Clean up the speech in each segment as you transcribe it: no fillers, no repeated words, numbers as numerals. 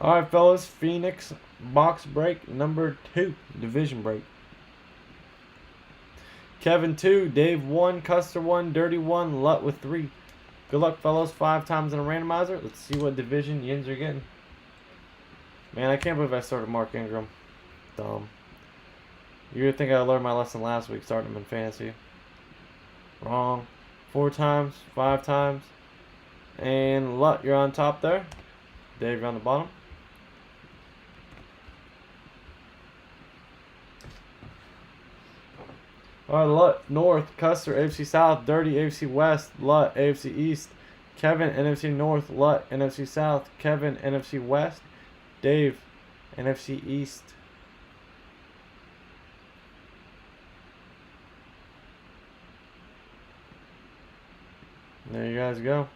All right, fellas. Phoenix box break number 2, division break. Kevin 2, Dave 1, Custer 1, Dirty 1, Lut with 3. Good luck, fellas. 5 times in a randomizer. Let's see what division yins are getting. Man, I can't believe I started Mark Ingram. Dumb. You would think I learned my lesson last week starting him in fantasy. Wrong. 4 times, 5 times. And Lut, you're on top there. Dave, you're on the bottom. Alright, Lut, North, Custer, AFC South, Dirty, AFC West, Lut, AFC East, Kevin, NFC North, Lut, NFC South, Kevin, NFC West, Dave, NFC East. There you guys go.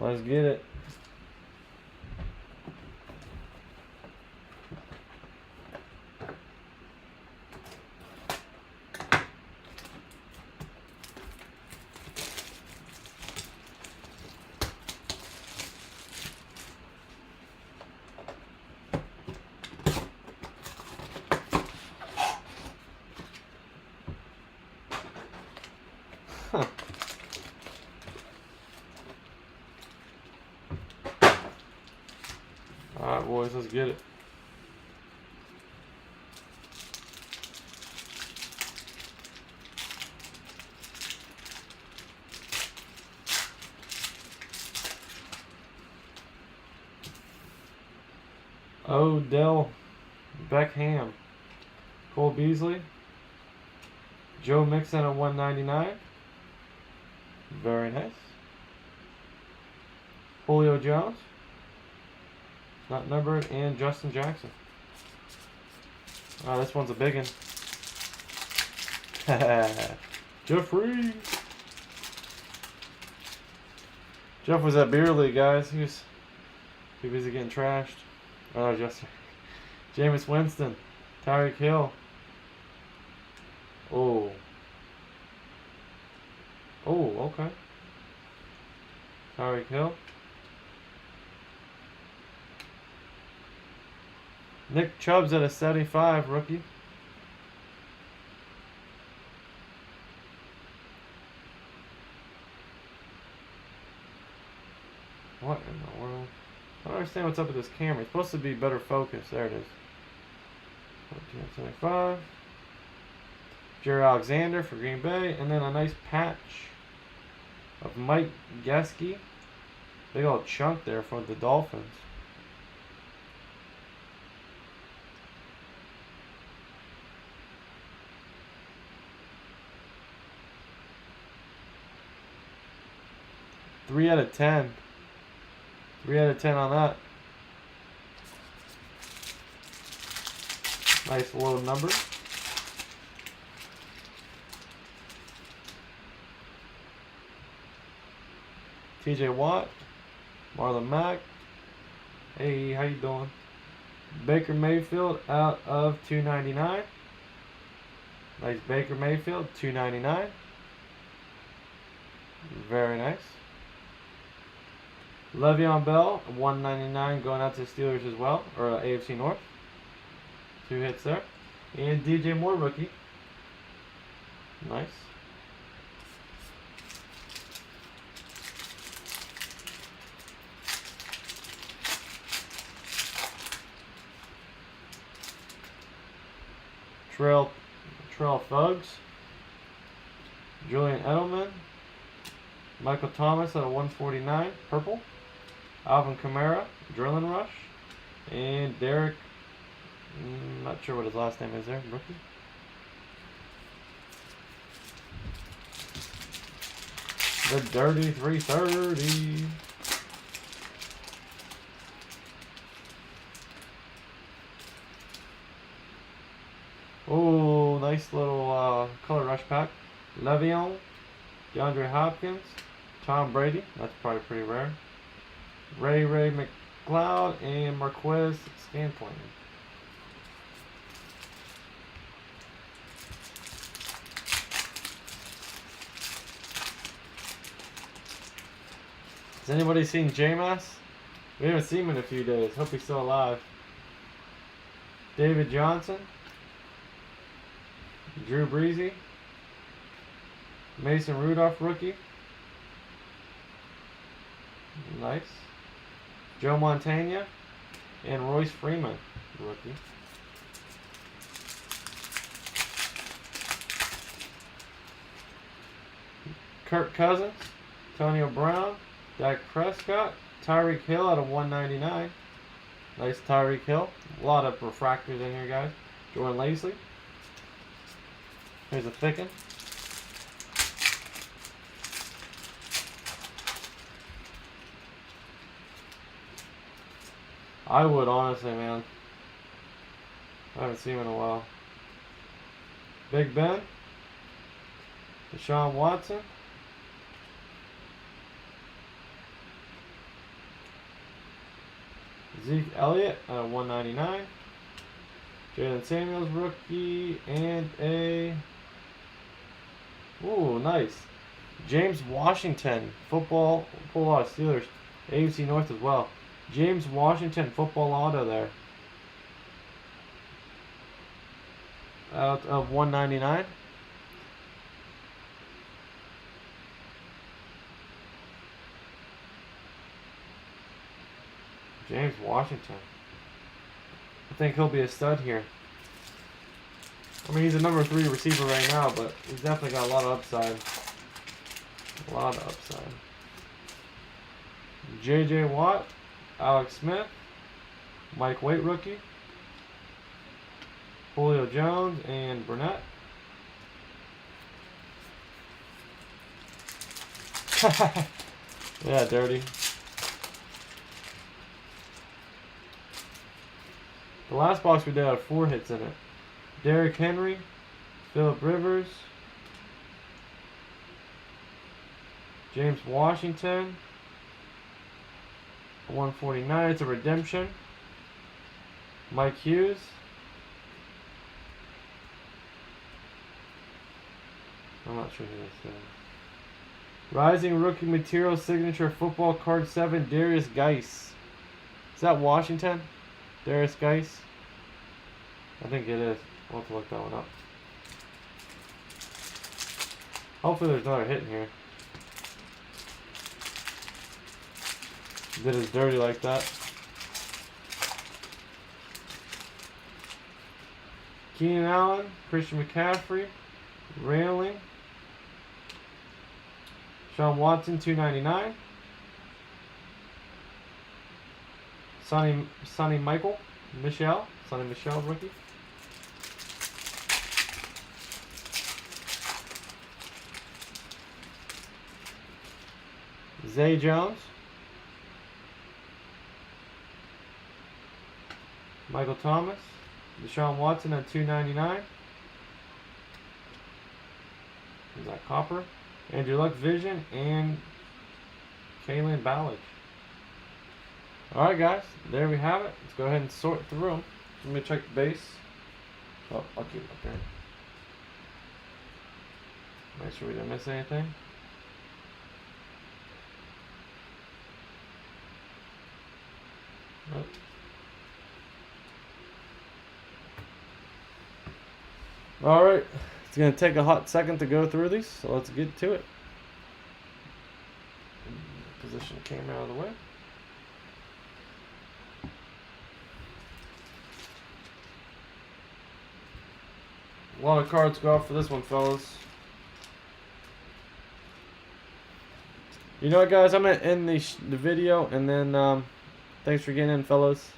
Let's get it. Huh. Alright, boys, let's get it. Odell Beckham, Cole Beasley, Joe Mixon at 199. Very nice. Julio Jones, not numbered, and Justin Jackson. Oh, this one's a big one. Jeffrey. Jeff was at Beer League, guys. He was too busy getting trashed. Oh, Justin. Jameis Winston, Tyreek Hill. Oh. Oh, okay. Tyreek Hill. Nick Chubb's at a 75, rookie. What in the world? I don't understand what's up with this camera. It's supposed to be better focus. There it is. 1475. Jerry Alexander for Green Bay. And then a nice patch of Mike Gesicki. Big old chunk there for the Dolphins. Three out of 10. 3 out of 10 on that. Nice low number. TJ Watt, Marlon Mack. Hey, how you doing? Baker Mayfield out of 299. Nice Baker Mayfield, 299. Very nice. Le'Veon Bell, 199, going out to the Steelers as well, or AFC North. 2 hits there. And DJ Moore, rookie. Nice. Trail Thugs. Julian Edelman. Michael Thomas at a 149, purple. Alvin Kamara, Drilling Rush. And Derek, not sure what his last name is there, rookie. The Dirty 330. Oh, nice little color rush pack. Le'Veon, DeAndre Hopkins, Tom Brady, that's probably pretty rare. Ray McLeod and Marquez Scantling. Has anybody seen J-Mass? We haven't seen him in a few days. Hope he's still alive. David Johnson. Drew Breezy. Mason Rudolph, rookie. Nice. Joe Montana. And Royce Freeman, rookie. Kirk Cousins. Antonio Brown. Dak Prescott. Tyreek Hill out of 199. Nice Tyreek Hill. A lot of refractors in here, guys. Jordan Lacey. Here's a thicken. I would, honestly, man. I haven't seen him in a while. Big Ben. Deshaun Watson. Zeke Elliott out of 199. Jalen Samuels, rookie. And a... Ooh, nice. James Washington. Football. Pull out Steelers. AFC North as well. James Washington football auto there. Out of 199. James Washington. I think he'll be a stud here. I mean, he's a number 3 receiver right now, but he's definitely got a lot of upside. A lot of upside. J.J. Watt. Alex Smith. Mike White, rookie. Julio Jones and Burnett. Yeah, dirty. The last box we did had 4 hits in it. Derrick Henry, Phillip Rivers, James Washington, 149. It's a redemption. Mike Hughes. I'm not sure who this is. Rising Rookie Material Signature Football Card 7, Darius Geis. Is that Washington? Darius Geis? I think it is. We'll have to look that one up. Hopefully there's another hit in here. Did his dirty like that. Keenan Allen, Christian McCaffrey, Railing, Sean Watson, 299. Sonny Michel, rookie. Zay Jones. Michael Thomas. Deshaun Watson at 299. Is that copper? Andrew Luck Vision and Kalen Ballage. Alright guys, there we have it. Let's go ahead and sort through them. Let me check the base. Oh, I'll keep it up there. Make sure we didn't miss anything. Nope. Alright, it's going to take a hot second to go through these, so let's get to it. Position the camera out of the way. A lot of cards go off for this one, fellas. You know what, guys? I'm going to end the video, and then thanks for getting in, fellas.